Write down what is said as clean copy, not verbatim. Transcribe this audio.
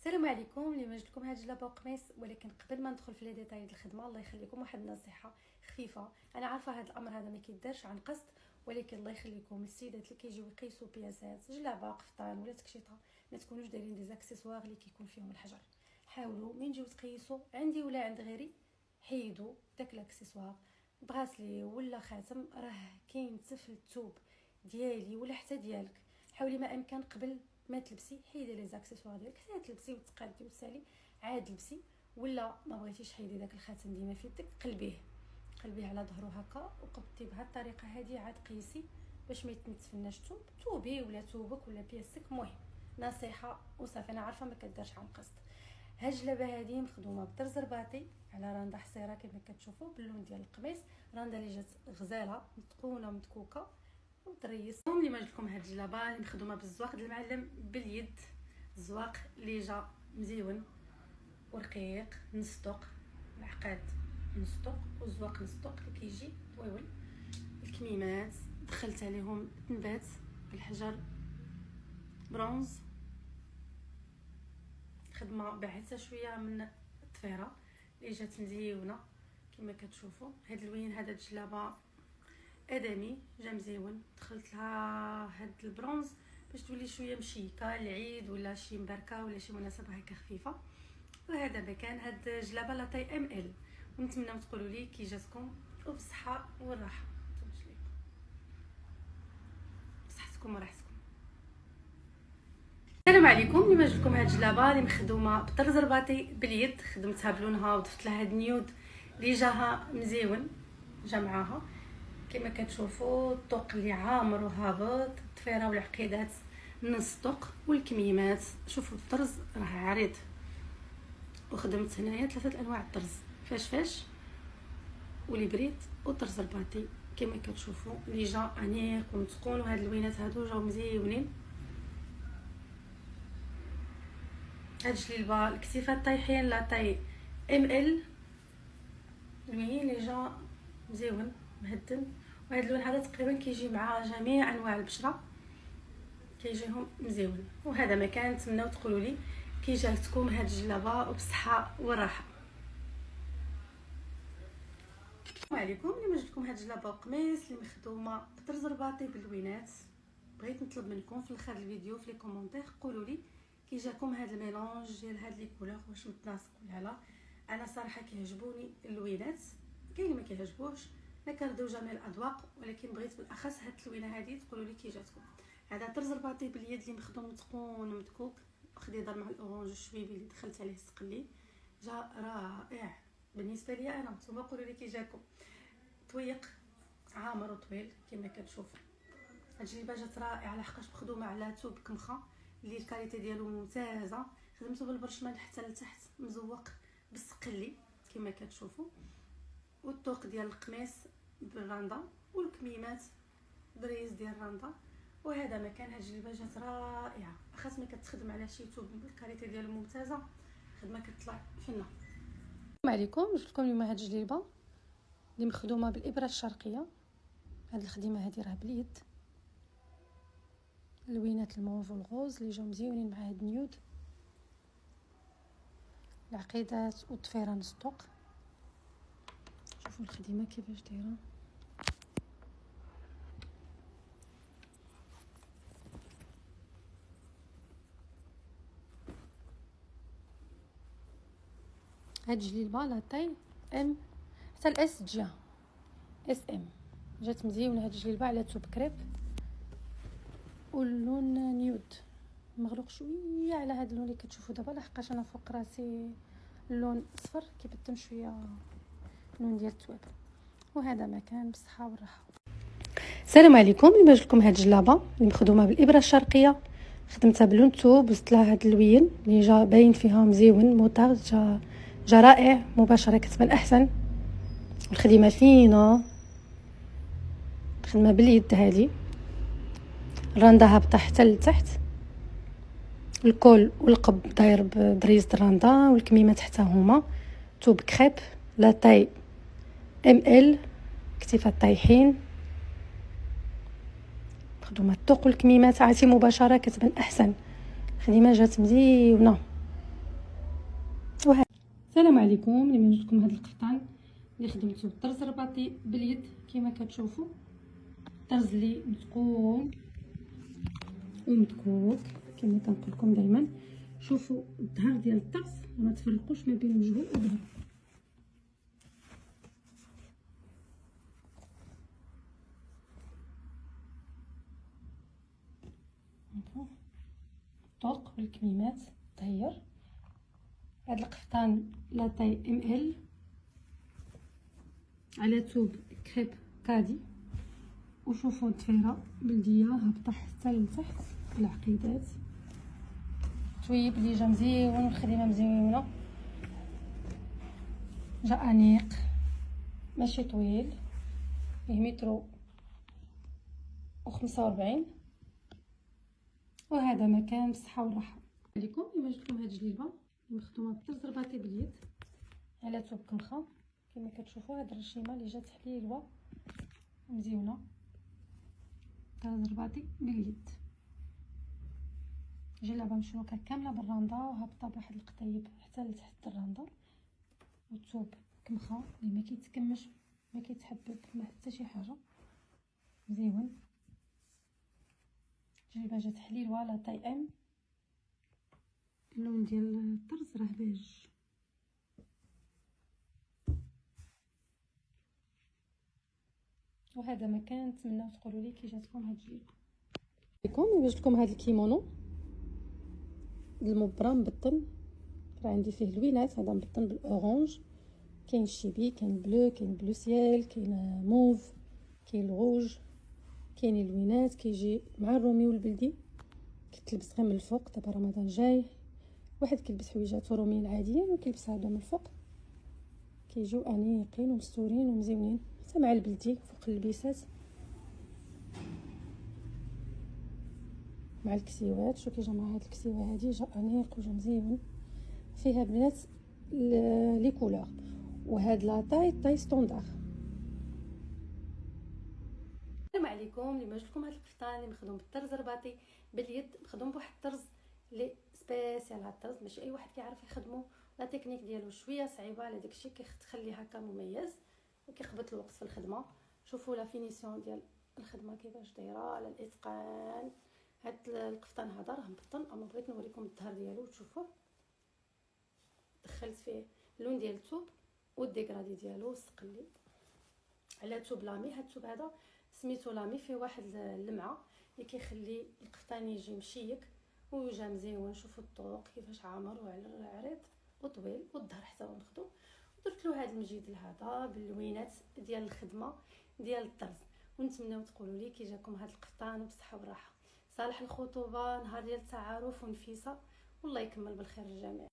السلام عليكم. اليوم جبت لكم هاد الجلابه وقميص، ولكن قبل ما ندخل في لي ديتاي ديال الخدمه الله يخليكم واحد النصيحه خفيفه. انا عارفه هاد الامر هذا ما كيدارش عن قصد، ولكن الله يخليكم السيدات اللي كيجيو يقيسوا بياسات جلابه قفطان ولا تكشيطه ما تكونوش دايرين دي زاكسيسوار اللي كيكون فيهم الحجر. حاولوا من جيو تقيسوا عندي ولا عند غيري حيدوا داك الاكسسوار، براسلي ولا خاتم، راه كاين تفل الثوب ديالي ولا حتى ديالك. حاولي ما امكن قبل ما تلبسي حيدي لي زاكسيسوار ديالك، حتى تلبسي وتقادي وتسالي عاد لبسي. ولا ما بغيتيش حيدي داك الخاتم ديما في يدك، قلبيه على ظهره هكا وقبطي بهاد الطريقه هذه، عاد قيسي باش ما يتنتفناش توبي ولا توبك ولا بياسك. المهم نصيحه وصافي، انا عارفه ما كدارش عن قصد. هاد الجلابه هذه مخدومه بطرز رباطي على راندا حصيره كما كتشوفوا باللون ديال القميص. راندا اللي جات غزاله متقونه متكوكه وطريس. اللي ما جبت لكم هاد الجلابه اللي مخدومه بالزواق ديال المعلم باليد، الزواق اللي جا مزيون ورقيق نصدق العقاد نصدق والزواق نصدق اللي كيجي طويول. الكميمات دخلت عليهم نبات الحجر برونز، خدمه بعثه شويه من الطفيره اللي جات مزيونه كما كتشوفوا. هاد اللوين هذا الجلابه ادمي جا مزيون، دخلت لها هاد البرونز باش تولي شويه مشيكه العيد ولا شي مباركه ولا شي مناسبه هكا خفيفه. وهذا مكان هاد الجلابه لا طاي ام ال، ونتمنى تقولوا لي كي جاتكم وبصحه والراحه. بصحتكم وراحتكم. السلام عليكم. اليوم جبت لكم هاد الجلابه اللي مخدومه بطرز رباطي باليد، خدمتها بلونها وضفت لها هاد النيود اللي جاها مزيون، جا معاها كما كتشوفوا الطوق اللي عامر وهابط، الطفيره والعقيدات نص طوق والكميمات. شوفوا الطرز راه عريض، وخدمت هنايا ثلاثه انواع الطرز، فاش ولي بريد وطرز رباطي كما كتشوفوا اللي جا انيق ومتقون. وهاد اللوينات هادو جاو مزيونين. هاد الجلبه الكتيفات طايحين لا طاي ام ال، لوين اللي جا مزيون مهدن. وهذا اللون هذا تقريبا كيجي مع جميع انواع البشره، كيجيهم مزيون. وهذا مكان نتمنوا تقولوا لي كي جاتكم هاد الجلابه وبصحه وراحه. السلام عليكم. اليوم جبتكم هاد الجلابه وقميص اللي مخدومه بطرز رباطي باللوينات. بغيت نطلب منكم في اخر الفيديو في لي كومونتير قولوا لي كي جاكم هاد الميلونج ديال هاد لي كولور، واش متناسق ولا لا. انا صراحه كيعجبوني اللوينات، كاين اللي ما كيعجبوش، ما كنردو جميع الاذواق، ولكن بغيت بالاخص هاد اللوينه هذه تقولوا لي كي جاتكم. هذا طرز رباطي باليد اللي مخدوم متقون ومتكوك، خضيضر مع الاورانج الشويبي اللي دخلت عليه السقلي، جا رائع بالنسبه لي. انا نتوما قولوا لي كي جاكم. طويق عامر وطويل كما كتشوفوا. هاد الجلبه جات رائعه لحقاش مخدومه على ثوب كمخه اللي الكاليتي ديالو ممتازه، خدمته بالبرشمان حتى لتحت مزوق بالسقلي كما كتشوفوا. والطوق ديال القميص بالراندا والكميمات بريز ديال الراندا. وهذا مكان هاد الجلبه جات رائعه، خاص ما كتخدم على شي ثوب الكاليتي ديالو ممتازه، خدمه كتطلع فنه. السلام عليكم. جبت لكم اليوم هاد الجلبه اللي مخدومه بالابره الشرقيه. هاد الخدمه هذه راه باليد، لوينات الموف والغوز اللي جاو مزيونين مع هاد النيود، العقيدات والطفيره نصدق. شوفوا الخدمه كيفاش دايره. هاد الجلبه لا طاي ام حتى الاس جا اس ام، جات مزيونه هاد الجلبه على توب كريب واللون نيود مغلوق شويه على هاد اللون اللي كتشوفوا دابا، لحقاش انا فوق راسي اللون صفر كيبدم شويه اللون ديال التواب. وهذا مكان بالصحه والراحه. السلام عليكم. اليوم جبت لكم هاد الجلابه اللي مخدومه بالابره الشرقيه، خدمتها بلون توب وزدت لها هاد اللوين اللي جا باين فيها مزيون موطار، جا رائع مباشره كتبان احسن. الخدمه فينه، خدمه باليد هذه، الراندا هابطه حتى لتحت، الكول والقب داير بدريز الراندا، والكميمات حتى هما توب كريب لا طاي ام ال، كتيفات طايحين، مخدومه الطوق والكميمات عاتي مباشره كتبان احسن. الخدمه جات مزيونه. السلام عليكم. اليوم جبت لكم هذا القفطان اللي خدمته طرز رباطي باليد كما كتشوفوا، طرز اللي متقون ومدكوك كما كنقول لكم دائما. شوفوا الظهر ديال الطرز ما تفرقوش ما بين وجهه وظهره. الطوق والكميمات طهير. هذا القفطان لا طاي ام ال على ثوب كريب كادي. وشوفوا الضفيره بلديه هابطه حتى لتحت العقيدات. تويب اللي جا مزيون والخدمه مزيونه، جا انيق ماشي طويل، فيه مترو و45. وهذا مكان بصحه وراحه. عليكم اليوم جبت لكم هاد الجليبه مخدومه بطرز رباطي باليد على ثوب كمخه كما كتشوفوا. هاد الرشيمه اللي جات حليلوه مزيونه، طرز رباطي باليد. جلابه مشروكه كامله بالراندا وهابطه بواحد القطيب حتى لتحت الراندا، وثوب كمخه اللي ما كيتكمش ما كيتحبب ما حتى شي حاجه، مزيون. جلابه جات حليلوه لا طاي ام. اللون ديال الطرز راه بيج. وهذا مكان نتمنى تقولوا لي كي جاتكم هاد الجليبه. لكم جبت لكم هذا الكيمونو المبرم مبطن، راه عندي فيه لوينات. هذا مبطن بالاورانج، كاين الشيبي، كاين بلو، كاين بلو سيال، كاين موف، كاين الروج، كاين اللوينات. كيجي مع الرومي والبلدي، كتلبس غير من الفوق. دابا رمضان جاي، واحد كيلبس حويجات رومي العاديه وكيلبس هادو من الفوق، كيجيو انيقين ومستورين ومزيونين حتى مع البلدي فوق اللبسات مع الكسيوات. شو كيجا مع هاد الكسيوه هادي، جا انيق وجا مزيون. فيها بنات لي كولور. وهاد لا طاي ستوندار. السلام عليكم. اليوم جبت لكم هاد القفطان اللي مخدوم بالطرز رباطي باليد، مخدوم بواحد الطرز اللي سبيسيال. هاد الطرز ماشي اي واحد كيعرف يخدمو، لا تكنيك ديالو شويه صعيبه على داكشي كيخليه هكا مميز وكيخبط الوقت في الخدمه. شوفوا لا فينيسيون ديال الخدمه كيفاش دايره على الاتقان. هاد القفطان هذا راه مبطن، اما بغيت نوريكم الظهر ديالو وتشوفوه. دخلت فيه اللون ديال الثوب والديكرادي ديالو والسقلي على ثوب لامي. هاد الثوب هذا سميتو لامي، فيه واحد اللمعه اللي كيخلي القفطان يجي مشيك وجا مزيون. شوفوا الطوق كيفاش عامر وعلى عريض وطويل، والظهر حتى هو مخدوم. درت له هذا المجيد هذا باللوينات ديال الخدمه ديال الطرز. ونتمنوا تقولوا لي كي جاكم هذا القفطان وبصحه وراحه. صالح الخطوبه، نهار ديال التعارف ونفيسه، والله يكمل بالخير الجميع.